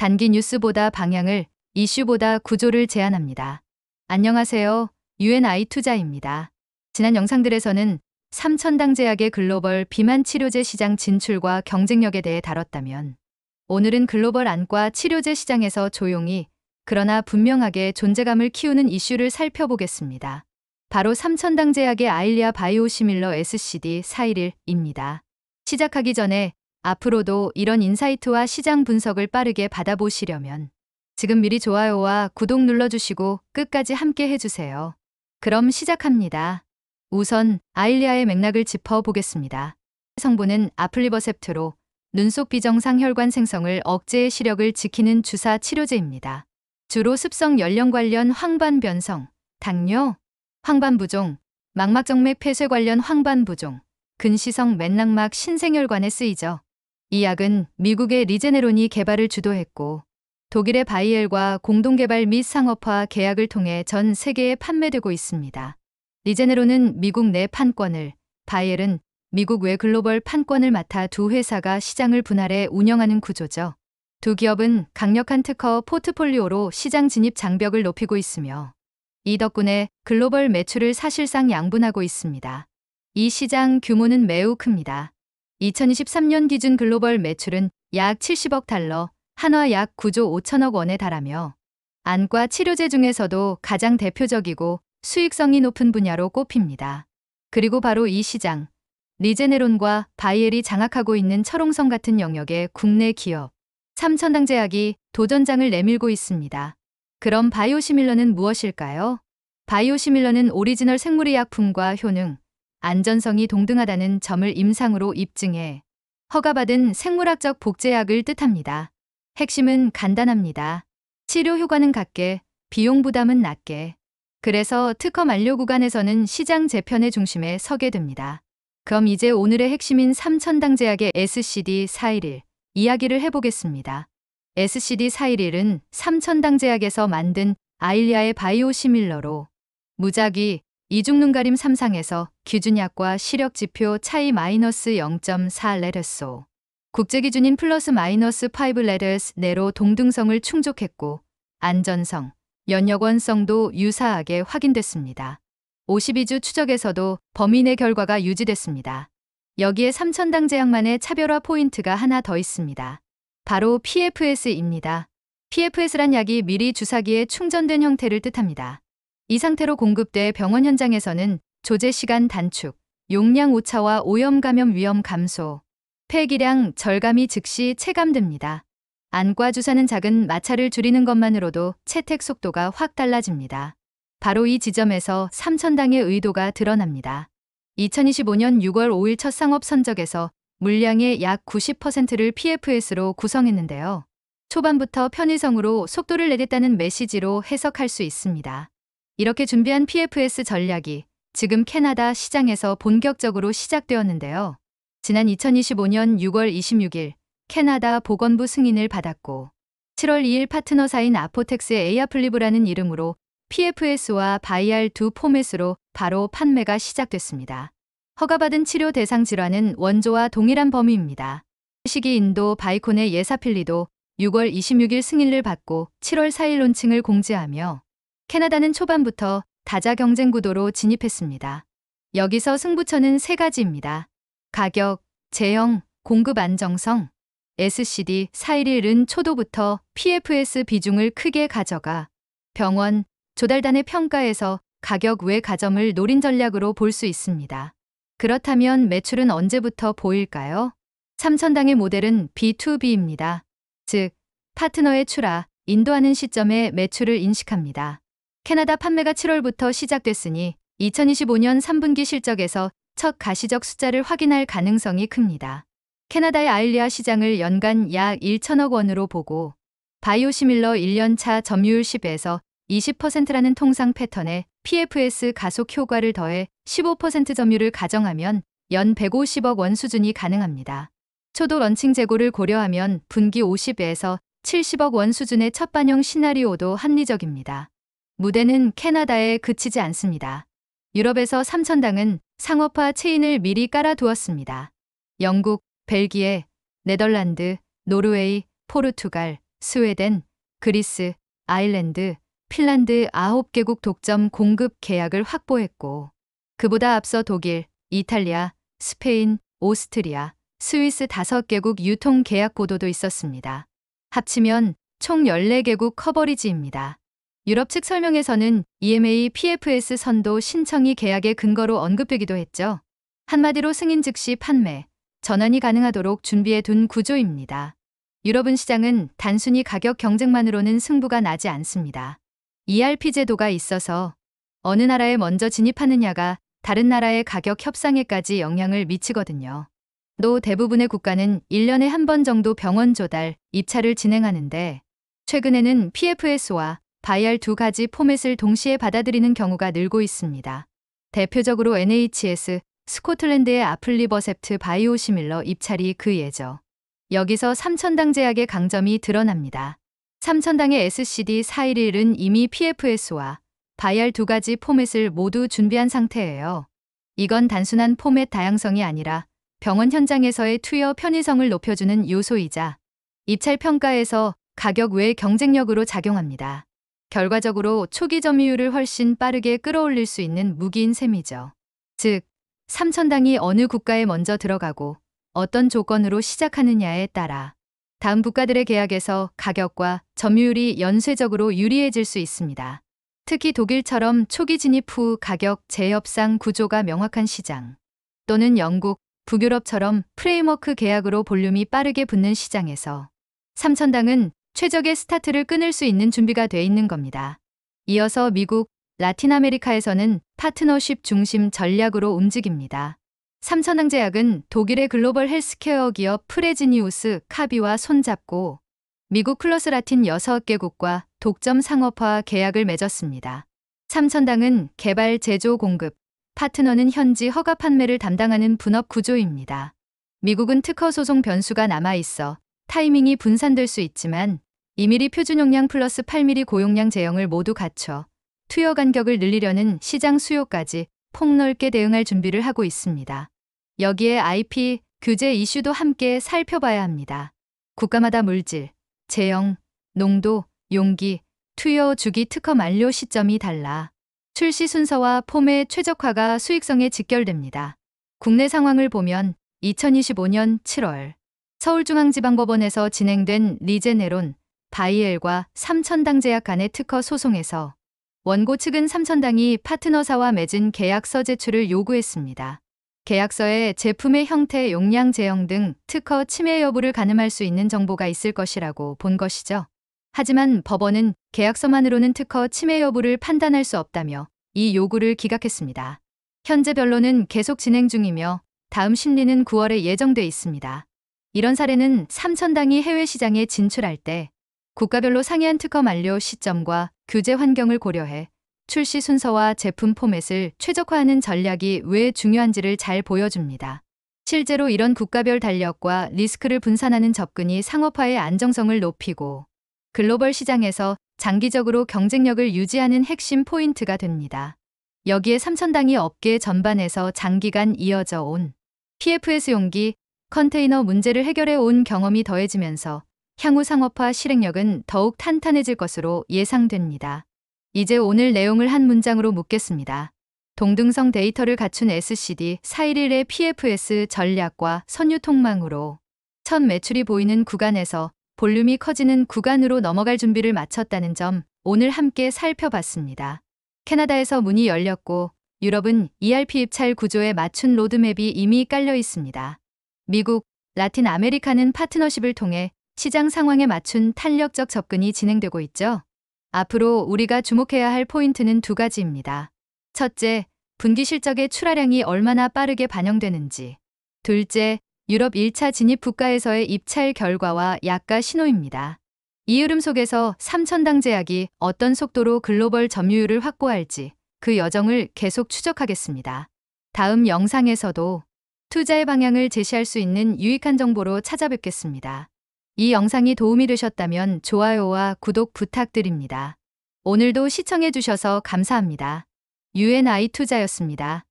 단기 뉴스보다 방향을, 이슈보다 구조를 제안합니다. 안녕하세요. UNI 투자입니다. 지난 영상들에서는 삼천당 제약의 글로벌 비만 치료제 시장 진출과 경쟁력에 대해 다뤘다면, 오늘은 글로벌 안과 치료제 시장에서 조용히 그러나 분명하게 존재감을 키우는 이슈를 살펴보겠습니다. 바로 삼천당 제약의 아일리아 바이오시밀러 SCD-411입니다. 시작하기 전에 앞으로도 이런 인사이트와 시장 분석을 빠르게 받아보시려면 지금 미리 좋아요와 구독 눌러주시고 끝까지 함께 해주세요. 그럼 시작합니다. 우선 아일리아의 맥락을 짚어보겠습니다. 성분은 아플리버셉트로 눈속 비정상 혈관 생성을 억제의 시력을 지키는 주사 치료제입니다. 주로 습성 연령 관련 황반 변성, 당뇨, 황반 부종, 망막정맥 폐쇄 관련 황반 부종, 근시성 맥락막 신생혈관에 쓰이죠. 이 약은 미국의 리제네론이 개발을 주도했고 독일의 바이엘과 공동개발 및 상업화 계약을 통해 전 세계에 판매되고 있습니다. 리제네론은 미국 내 판권을, 바이엘은 미국 외 글로벌 판권을 맡아 두 회사가 시장을 분할해 운영하는 구조죠. 두 기업은 강력한 특허 포트폴리오로 시장 진입 장벽을 높이고 있으며 이 덕분에 글로벌 매출을 사실상 양분하고 있습니다. 이 시장 규모는 매우 큽니다. 2023년 기준 글로벌 매출은 약 70억 달러, 한화 약 9조 5천억 원에 달하며 안과 치료제 중에서도 가장 대표적이고 수익성이 높은 분야로 꼽힙니다. 그리고 바로 이 시장, 리제네론과 바이엘이 장악하고 있는 철옹성 같은 영역의 국내 기업, 삼천당 제약이 도전장을 내밀고 있습니다. 그럼 바이오시밀러는 무엇일까요? 바이오시밀러는 오리지널 생물의약품과 효능, 안전성이 동등하다는 점을 임상으로 입증해 허가받은 생물학적 복제약을 뜻합니다. 핵심은 간단합니다. 치료 효과는 같게, 비용 부담은 낮게. 그래서 특허 만료 구간에서는 시장 재편의 중심에 서게 됩니다. 그럼 이제 오늘의 핵심인 삼천당 제약의 SCD-411 이야기를 해보겠습니다. SCD-411은 삼천당 제약에서 만든 아일리아의 바이오시밀러로 무작위, 이중눈가림 3상에서 기준약과 시력지표 차이 -0.4 레터스, 국제기준인 +-5 레터스 내로 동등성을 충족했고 안전성, 연역원성도 유사하게 확인됐습니다. 52주 추적에서도 범위 내 결과가 유지됐습니다. 여기에 삼천당 제약만의 차별화 포인트가 하나 더 있습니다. 바로 PFS입니다. PFS란 약이 미리 주사기에 충전된 형태를 뜻합니다. 이 상태로 공급돼 병원 현장에서는 조제 시간 단축, 용량 오차와 오염 감염 위험 감소, 폐기량 절감이 즉시 체감됩니다. 안과 주사는 작은 마찰을 줄이는 것만으로도 채택 속도가 확 달라집니다. 바로 이 지점에서 삼천당의 의도가 드러납니다. 2025년 6월 5일 첫 상업 선적에서 물량의 약 90%를 PFS로 구성했는데요. 초반부터 편의성으로 속도를 내겠다는 메시지로 해석할 수 있습니다. 이렇게 준비한 PFS 전략이 지금 캐나다 시장에서 본격적으로 시작되었는데요. 지난 2025년 6월 26일 캐나다 보건부 승인을 받았고 7월 2일 파트너사인 아포텍스의 에이아플리브라는 이름으로 PFS와 바이알 두 포맷으로 바로 판매가 시작됐습니다. 허가받은 치료 대상 질환은 원조와 동일한 범위입니다. 시기 인도 바이콘의 예사필리도 6월 26일 승인을 받고 7월 4일 론칭을 공지하며 캐나다는 초반부터 다자 경쟁 구도로 진입했습니다. 여기서 승부처는 세 가지입니다. 가격, 제형, 공급 안정성. SCD-411은 초도부터 PFS 비중을 크게 가져가 병원, 조달단의 평가에서 가격 외 가점을 노린 전략으로 볼 수 있습니다. 그렇다면 매출은 언제부터 보일까요? 삼천당의 모델은 B2B입니다. 즉, 파트너의 출하, 인도하는 시점에 매출을 인식합니다. 캐나다 판매가 7월부터 시작됐으니 2025년 3분기 실적에서 첫 가시적 숫자를 확인할 가능성이 큽니다. 캐나다의 아일리아 시장을 연간 약 1천억 원으로 보고 바이오시밀러 1년차 점유율 10에서 20%라는 통상 패턴에 PFS 가속 효과를 더해 15% 점유율을 가정하면 연 150억 원 수준이 가능합니다. 초도 런칭 재고를 고려하면 분기 50에서 70억 원 수준의 첫 반영 시나리오도 합리적입니다. 무대는 캐나다에 그치지 않습니다. 유럽에서 삼천당은 상업화 체인을 미리 깔아두었습니다. 영국, 벨기에, 네덜란드, 노르웨이, 포르투갈, 스웨덴, 그리스, 아일랜드, 핀란드 9개국 독점 공급 계약을 확보했고, 그보다 앞서 독일, 이탈리아, 스페인, 오스트리아, 스위스 5개국 유통 계약 보도도 있었습니다. 합치면 총 14개국 커버리지입니다. 유럽 측 설명에서는 EMA PFS 선도 신청이 계약의 근거로 언급되기도 했죠. 한마디로 승인 즉시 판매, 전환이 가능하도록 준비해 둔 구조입니다. 유럽은 시장은 단순히 가격 경쟁만으로는 승부가 나지 않습니다. ERP 제도가 있어서 어느 나라에 먼저 진입하느냐가 다른 나라의 가격 협상에까지 영향을 미치거든요. 또 대부분의 국가는 1년에 한 번 정도 병원 조달, 입찰을 진행하는데 최근에는 PFS와 바이알 두 가지 포맷을 동시에 받아들이는 경우가 늘고 있습니다. 대표적으로 NHS, 스코틀랜드의 아플리버셉트 바이오시밀러 입찰이 그 예죠. 여기서 3,000당 제약의 강점이 드러납니다. 3,000당의 SCD-411은 이미 PFS와 바이알 두 가지 포맷을 모두 준비한 상태예요. 이건 단순한 포맷 다양성이 아니라 병원 현장에서의 투여 편의성을 높여주는 요소이자 입찰 평가에서 가격 외 경쟁력으로 작용합니다. 결과적으로 초기 점유율을 훨씬 빠르게 끌어올릴 수 있는 무기인 셈이죠. 즉, 3,000당이 어느 국가에 먼저 들어가고 어떤 조건으로 시작하느냐에 따라 다음 국가들의 계약에서 가격과 점유율이 연쇄적으로 유리해질 수 있습니다. 특히 독일처럼 초기 진입 후 가격 재협상 구조가 명확한 시장, 또는 영국, 북유럽처럼 프레임워크 계약으로 볼륨이 빠르게 붙는 시장에서 3,000당은 최적의 스타트를 끊을 수 있는 준비가 돼 있는 겁니다. 이어서 미국, 라틴 아메리카에서는 파트너십 중심 전략으로 움직입니다. 3,000당 제약은 독일의 글로벌 헬스케어 기업 프레지니우스 카비와 손잡고 미국 플러스 라틴 6개국과 독점 상업화 계약을 맺었습니다. 3,000당은 개발, 제조, 공급, 파트너는 현지 허가 판매를 담당하는 분업 구조입니다. 미국은 특허 소송 변수가 남아있어 타이밍이 분산될 수 있지만 2mm 표준 용량 플러스 8mm 고용량 제형을 모두 갖춰 투여 간격을 늘리려는 시장 수요까지 폭넓게 대응할 준비를 하고 있습니다. 여기에 IP, 규제 이슈도 함께 살펴봐야 합니다. 국가마다 물질, 제형, 농도, 용기, 투여 주기 특허 만료 시점이 달라 출시 순서와 폼의 최적화가 수익성에 직결됩니다. 국내 상황을 보면 2025년 7월 서울중앙지방법원에서 진행된 리제네론, 바이엘과 3,000당 제약 간의 특허 소송에서 원고 측은 3,000당이 파트너사와 맺은 계약서 제출을 요구했습니다. 계약서에 제품의 형태, 용량, 제형 등 특허 침해 여부를 가늠할 수 있는 정보가 있을 것이라고 본 것이죠. 하지만 법원은 계약서만으로는 특허 침해 여부를 판단할 수 없다며 이 요구를 기각했습니다. 현재 변론은 계속 진행 중이며 다음 심리는 9월에 예정돼 있습니다. 이런 사례는 3,000당이 해외 시장에 진출할 때 국가별로 상이한 특허 만료 시점과 규제 환경을 고려해 출시 순서와 제품 포맷을 최적화하는 전략이 왜 중요한지를 잘 보여줍니다. 실제로 이런 국가별 달력과 리스크를 분산하는 접근이 상업화의 안정성을 높이고 글로벌 시장에서 장기적으로 경쟁력을 유지하는 핵심 포인트가 됩니다. 여기에 3,000당이 업계 전반에서 장기간 이어져 온 PFS 용기, 컨테이너 문제를 해결해 온 경험이 더해지면서 향후 상업화 실행력은 더욱 탄탄해질 것으로 예상됩니다. 이제 오늘 내용을 한 문장으로 묻겠습니다. 동등성 데이터를 갖춘 SCD-411의 PFS 전략과 선유통망으로 첫 매출이 보이는 구간에서 볼륨이 커지는 구간으로 넘어갈 준비를 마쳤다는 점 오늘 함께 살펴봤습니다. 캐나다에서 문이 열렸고 유럽은 ERP 입찰 구조에 맞춘 로드맵이 이미 깔려 있습니다. 미국, 라틴 아메리카는 파트너십을 통해 시장 상황에 맞춘 탄력적 접근이 진행되고 있죠. 앞으로 우리가 주목해야 할 포인트는 두 가지입니다. 첫째, 분기 실적의 출하량이 얼마나 빠르게 반영되는지. 둘째, 유럽 1차 진입 국가에서의 입찰 결과와 약가 신호입니다. 이 흐름 속에서 3,000당 제약이 어떤 속도로 글로벌 점유율을 확보할지 그 여정을 계속 추적하겠습니다. 다음 영상에서도 투자의 방향을 제시할 수 있는 유익한 정보로 찾아뵙겠습니다. 이 영상이 도움이 되셨다면 좋아요와 구독 부탁드립니다. 오늘도 시청해주셔서 감사합니다. UNI 투자였습니다.